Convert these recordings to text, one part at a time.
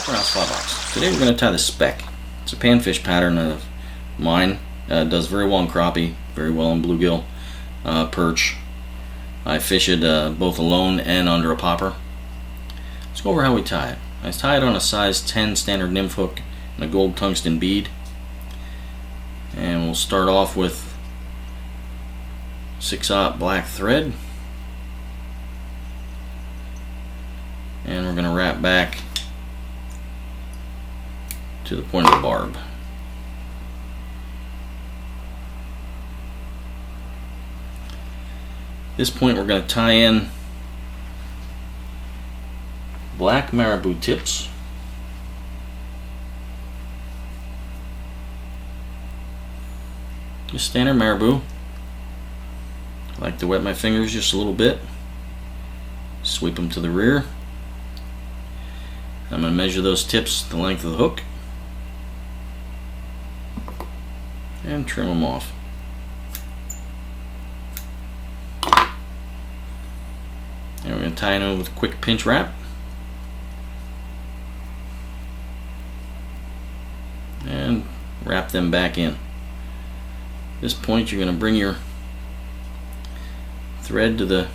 Rouse fly box. Today we're going to tie the Speck. It's a panfish pattern of mine. It does very well in crappie, very well in bluegill, perch. I fish it both alone and under a popper. Let's go over how we tie it. I tie it on a size 10 standard nymph hook and a gold tungsten bead. And we'll start off with 6/0 black thread. And we're going to wrap back to the point of the barb. At this point we're going to tie in black Marabou tips. Just standard Marabou. I like to wet my fingers just a little bit. Sweep them to the rear. I'm going to measure those tips the length of the hook and trim them off. And we're going to tie them with a quick pinch wrap. And wrap them back in. At this point you're going to bring your thread to the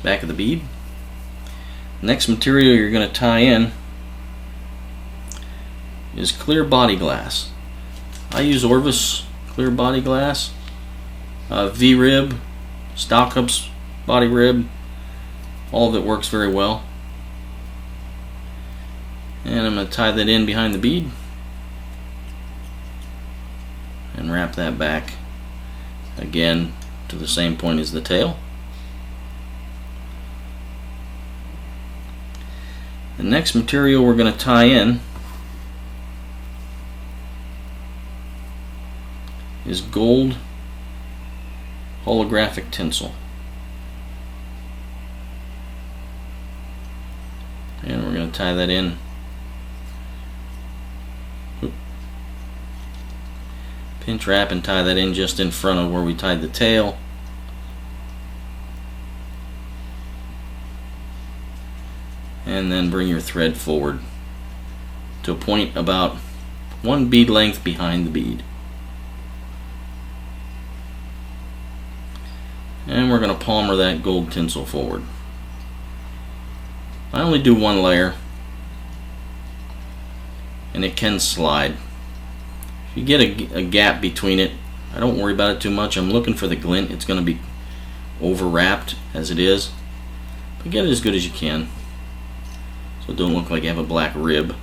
back of the bead. Next material you're going to tie in is clear body glass. I use Orvis clear body glass, V-rib, Stockup's body rib. All of it works very well. And I'm going to tie that in behind the bead and wrap that back again to the same point as the tail. The next material we're going to tie in is gold holographic tinsel. And we're going to tie that in. Pinch wrap and tie that in just in front of where we tied the tail. And then bring your thread forward to a point about 1 bead length behind the bead. And we're going to palmer that gold tinsel forward. I only do 1 layer, and it can slide. If you get a gap between it, I don't worry about it too much. I'm looking for the glint. It's going to be over wrapped as it is, but get it as good as you can so it don't look like you have a black rib.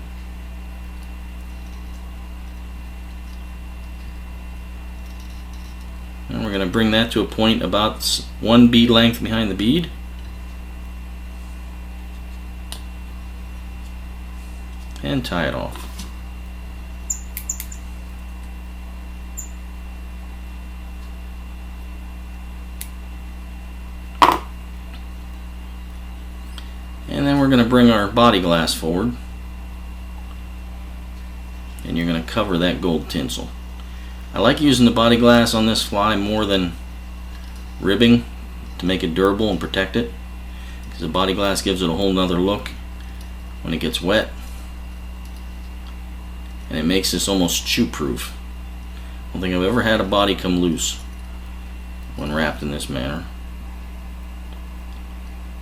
And we're going to bring that to a point about 1 bead length behind the bead. And tie it off. And then we're going to bring our body glass forward. And you're going to cover that gold tinsel. I like using the body glass on this fly more than ribbing to make it durable and protect it, because the body glass gives it a whole nother look when it gets wet, and it makes this almost chew proof. I don't think I've ever had a body come loose when wrapped in this manner.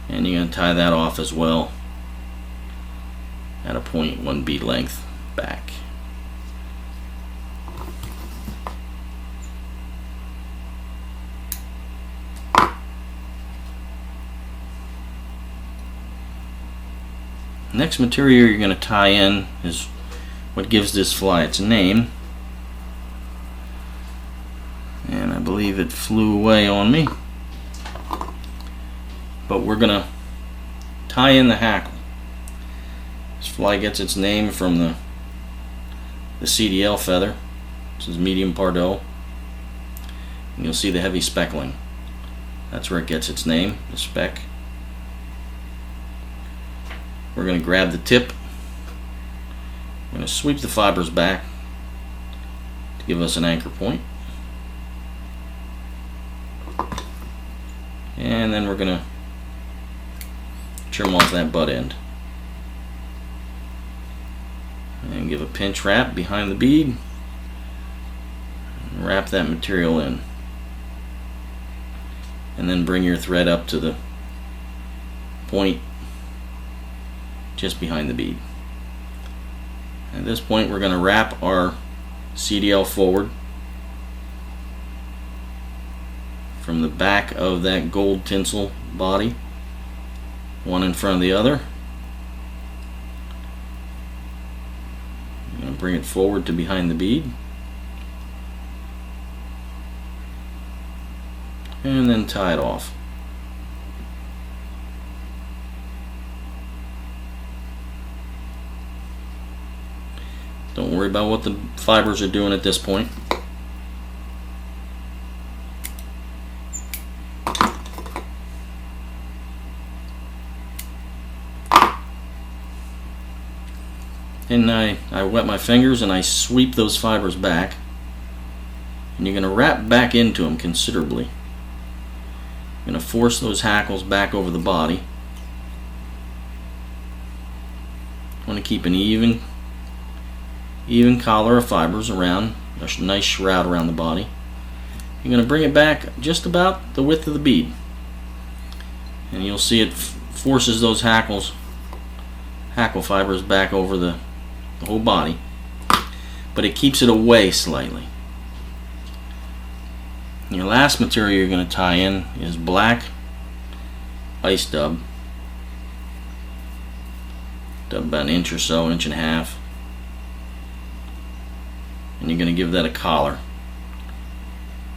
And you're going to tie that off as well at a point 1 bead length back. Next material you're going to tie in is what gives this fly its name. And I believe it flew away on me. But we're going to tie in the hackle. This fly gets its name from the CDL Feather. This is medium Pardo. And you'll see the heavy speckling. That's where it gets its name, the speck. We're going to grab the tip. We're going to sweep the fibers back to give us an anchor point. And then we're going to trim off that butt end. And give a pinch wrap behind the bead. And wrap that material in. And then bring your thread up to the point just behind the bead. At this point, we're going to wrap our CDL forward from the back of that gold tinsel body, one in front of the other. I'm going to bring it forward to behind the bead, and then tie it off. Don't worry about what the fibers are doing at this point. And I wet my fingers and I sweep those fibers back. And you're going to wrap back into them considerably. You're going to force those hackles back over the body. You want to keep an even collar of fibers around, a nice shroud around the body. You're going to bring it back just about the width of the bead. And you'll see it forces those hackle fibers back over the whole body, but it keeps it away slightly. Your last material you're going to tie in is black ice dub about an inch or so, inch and a half, and you're going to give that a collar.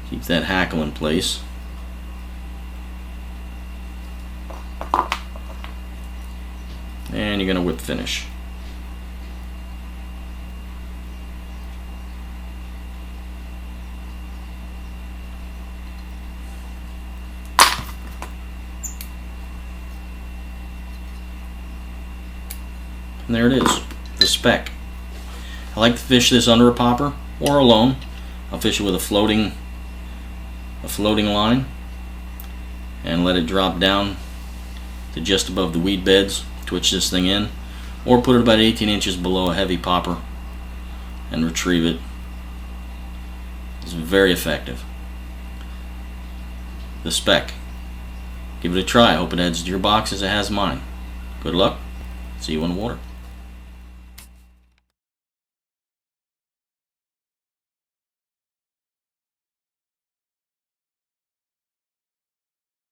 Keep that hackle in place. And you're going to whip finish. And there it is, the Speck. I like to fish this under a popper or alone. I'll fish it with a floating line and let it drop down to just above the weed beds. Twitch this thing in, or put it about 18 inches below a heavy popper and retrieve it. It's very effective. The Speck. Give it a try. I hope it adds to your box as it has mine. Good luck. See you in the water.